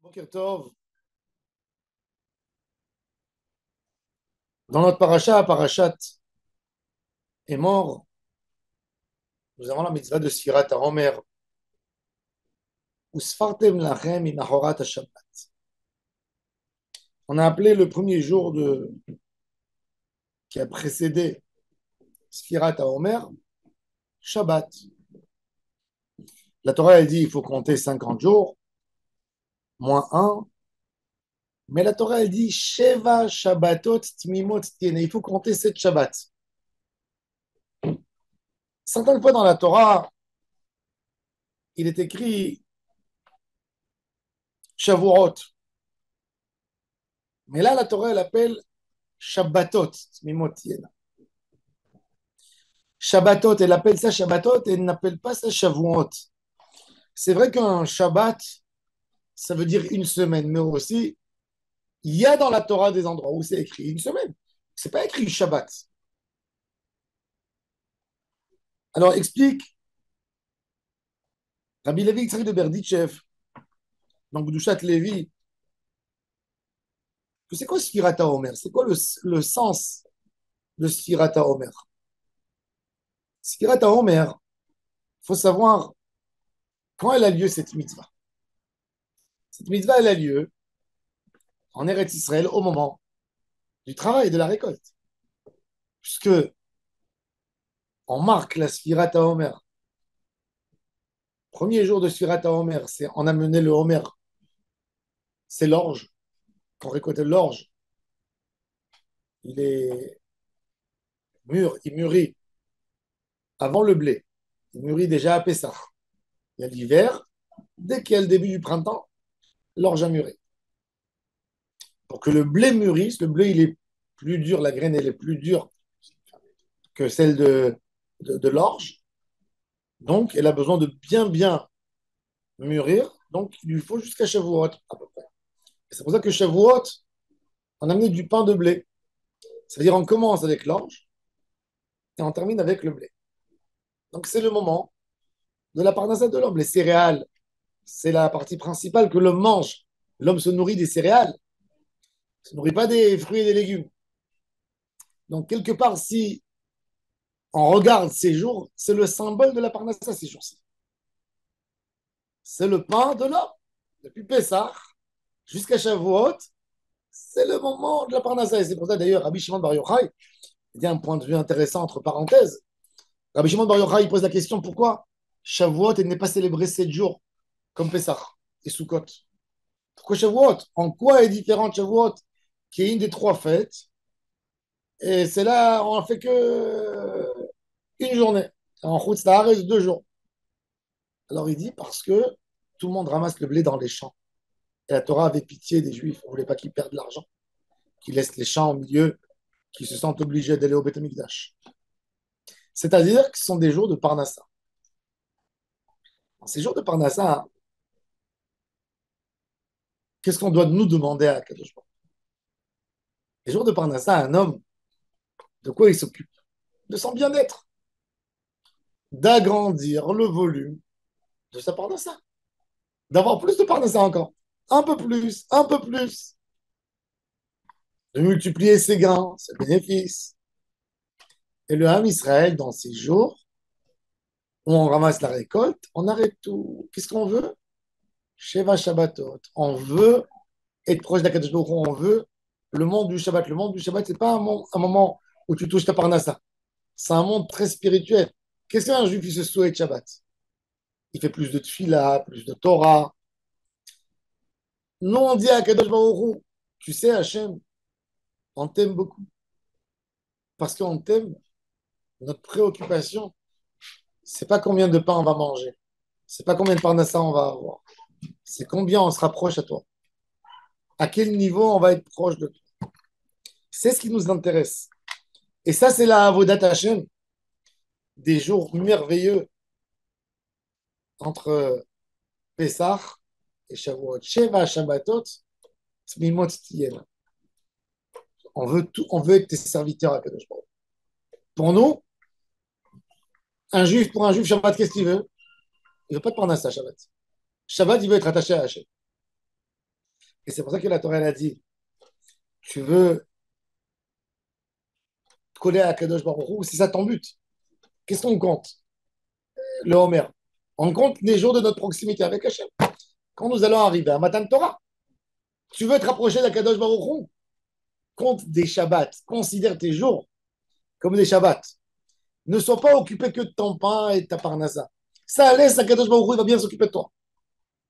Boker Tov. Dans notre paracha, Parashat est mort. Nous avons la mitzvah de Sfirat HaOmer. Usfartem lachem imachorat Shabbat. On a appelé le premier jour qui a précédé Sfirat HaOmer Shabbat. La Torah, elle dit il faut compter 50 jours, moins un. Mais la Torah, elle dit Sheva Shabbatot Tmimot Tiene. Il faut compter 7 Shabbats. 50 fois dans la Torah, il est écrit Shavuot. Mais là, la Torah, elle appelle Shabbatot Tmimot Tiene. Shabbatot, elle appelle ça Shabbatot et elle n'appelle pas ça Shavuot. C'est vrai qu'un Shabbat, ça veut dire une semaine, mais aussi, il y a dans la Torah des endroits où c'est écrit une semaine. C'est pas écrit Shabbat. Alors explique Rabbi Levi Yitzhak de Berditchev, dans Gdushat Levi, que c'est quoi Sfirata Omer? C'est quoi le sens de Sfirata Omer? Sfirata Omer, il faut savoir quand elle a lieu cette mitzvah. Cette mitzvah, elle a lieu en Eretz Israël au moment du travail et de la récolte. Puisque on marque la Sfirata Omer. Premier jour de Sfirata Omer, c'est on a mené le Omer, c'est l'orge. Quand on récolte l'orge, il est mûr, il mûrit avant le blé. Il mûrit déjà à Pessah. Il y a l'hiver, dès qu'il y a le début du printemps, l'orge a mûri. Pour que le blé mûrisse, le blé il est plus dur, la graine elle est plus dure que celle de l'orge. Donc, elle a besoin de bien mûrir. Donc, il lui faut jusqu'à Shavuot, à peu près. Et c'est pour ça que Shavuot, on a mis du pain de blé. C'est-à-dire, on commence avec l'orge et on termine avec le blé. Donc, c'est le moment de la parnassa de l'homme. Les céréales, c'est la partie principale que l'homme mange. L'homme se nourrit des céréales, il ne se nourrit pas des fruits et des légumes. Donc, quelque part, si on regarde ces jours, c'est le symbole de la parnassa ces jours-ci. C'est le pain de l'homme. Depuis Pessah jusqu'à Shavuot, c'est le moment de la parnassa. Et c'est pour ça, d'ailleurs, Rabbi Shimon Bar Yochai, il y a un point de vue intéressant entre parenthèses. Rabbi Shimon Bar Yochai il pose la question pourquoi Shavuot n'est pas célébré 7 jours comme Pessah et Sukkot. Pourquoi Shavuot? En quoi est différent Shavuot, qui est une des trois fêtes? Et c'est là, on ne fait que une journée. En Chutz La'aretz, 2 jours. Alors il dit parce que tout le monde ramasse le blé dans les champs. Et la Torah avait pitié des Juifs. On ne voulait pas qu'ils perdent de l'argent, qu'ils laissent les champs au milieu, qu'ils se sentent obligés d'aller au Beth Amikdash. C'est-à-dire que ce sont des jours de Parnassa. Dans ces jours de Parnassa, qu'est-ce qu'on doit nous demander à Kadosh Baruch Hu? Les jours de Parnassa, un homme, de quoi il s'occupe? De son bien-être, d'agrandir le volume de sa Parnassa, d'avoir plus de Parnassa encore, un peu plus, de multiplier ses gains, ses bénéfices. Et le Ham Israël, dans ces jours où on ramasse la récolte, on arrête tout. Qu'est-ce qu'on veut? Sheva Shabbatot. On veut être proche d'Akadosh Baruch Hu, on veut le monde du Shabbat. Le monde du Shabbat, c'est pas un moment où tu touches ta parnassa. C'est un monde très spirituel. Qu'est-ce qu'un juif qui se souhaite Shabbat? Il fait plus de tfila, plus de Torah. Nous, on dit à Kadosh Baruch Hu, tu sais, Hachem, on t'aime beaucoup. Parce qu'on t'aime, notre préoccupation, c'est pas combien de pain on va manger. C'est pas combien de parnassa on va avoir. C'est combien on se rapproche à toi. À quel niveau on va être proche de toi. C'est ce qui nous intéresse. Et ça, c'est la Avodat Hashem, des jours merveilleux entre Pessah et Shavuot. Sheva Shabbatot, Tmimot Tiyena. On veut être tes serviteurs à Kadosh Baruch. Pour nous, pour un juif, Shabbat, qu'est-ce qu'il veut? Il veut pas de parnassa, Shabbat. Shabbat, il veut être attaché à Hachem. Et c'est pour ça que la Torah elle a dit, tu veux te coller à Kadosh Baruch Hu, c'est ça ton but. Qu'est-ce qu'on compte? Le Homer. On compte les jours de notre proximité avec Hachem. Quand nous allons arriver à Matan Torah, tu veux te rapprocher d'Akadosh Baruch Hu, compte des Shabbats. Considère tes jours comme des Shabbats. Ne sois pas occupé que de ton pain et de ta parnassa. Ça laisse Akadosh Baruch Hu, il va bien s'occuper de toi.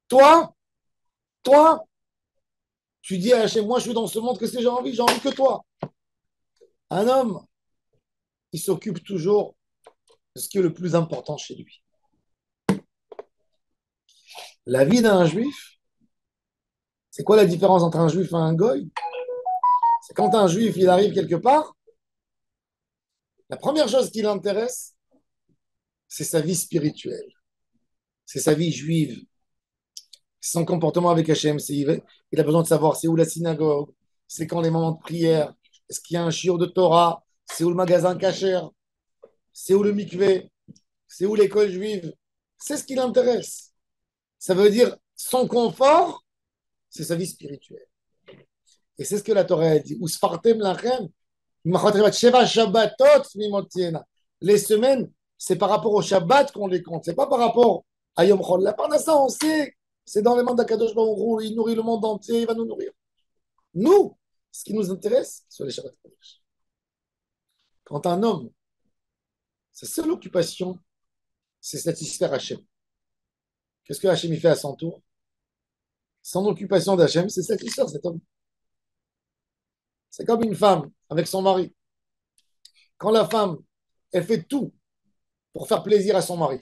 Toi, toi, tu dis à Hachem, moi je suis dans ce monde, qu'est-ce que j'ai envie que toi. Un homme, il s'occupe toujours de ce qui est le plus important chez lui. La vie d'un juif, c'est quoi la différence entre un juif et un goy? C'est quand un juif, il arrive quelque part, la première chose qui l'intéresse, c'est sa vie spirituelle, c'est sa vie juive, son comportement avec Hachem. Il a besoin de savoir c'est où la synagogue, c'est quand les moments de prière, est-ce qu'il y a un shiur de Torah, c'est où le magasin kasher, c'est où le mikvé, c'est où l'école juive. C'est ce qui l'intéresse. Ça veut dire son confort, c'est sa vie spirituelle. Et c'est ce que la Torah a dit. Usfartem lachem, sheva shabbatot mimotiena. Les semaines, c'est par rapport au Shabbat qu'on les compte. C'est pas par rapport à Yom Chol. La Parnassa, on sait, c'est dans les mains d'Akadosh Baruch Hu. Il nourrit le monde entier, il va nous nourrir. Nous, ce qui nous intéresse, c'est les Shabbat Kodesh. Quand un homme, sa seule occupation, c'est satisfaire Hachem. Qu'est-ce que Hachem y fait à son tour? Son occupation d'Hachem, c'est satisfaire cet homme. C'est comme une femme avec son mari. Quand la femme, elle fait tout pour faire plaisir à son mari,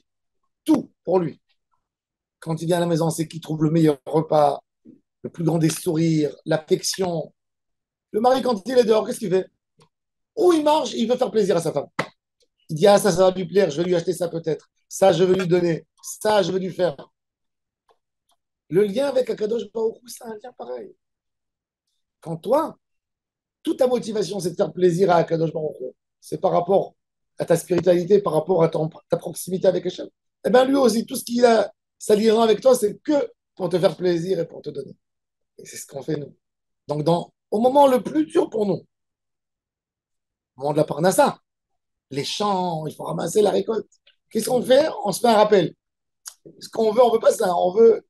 tout pour lui. Quand il vient à la maison, c'est qu'il trouve le meilleur repas, le plus grand des sourires, l'affection. Le mari, quand il est dehors, qu'est-ce qu'il fait? Ou il marche, il veut faire plaisir à sa femme. Il dit, ah, ça va lui plaire, je vais lui acheter ça peut-être. Ça, je vais lui donner. Ça, je vais lui faire. Le lien avec Akadosh Baruch Hu, c'est un lien pareil. Quand toi, toute ta motivation, c'est de faire plaisir à Akadosh Baruch Hu, c'est par rapport à ta spiritualité, par rapport à ta proximité avec Hachem, eh bien lui aussi, tout ce qu'il a, ça lien avec toi, c'est que pour te faire plaisir et pour te donner. Et c'est ce qu'on fait nous. Donc, au moment le plus dur pour nous, au moment de la parnassa, les champs, il faut ramasser la récolte. Qu'est-ce qu'on fait? On se fait un rappel. Ce qu'on veut, on veut pas ça. On veut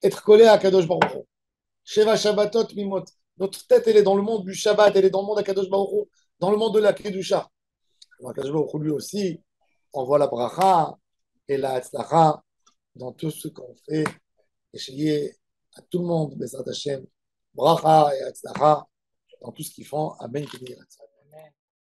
être collé à Kadosh Baruch Hu. Sheva Shabbatot Mimot. Notre tête, elle est dans le monde du Shabbat, elle est dans le monde à Kadosh Baruch Hu, dans le monde de la Kedusha. Kadosh Baruch Hu, lui aussi, envoie la bracha et la hatzlacha dans tout ce qu'on fait. Et chier à tout le monde, Bezrat Hashem, bracha et hatzlacha dans tout ce qu'ils font. Amen.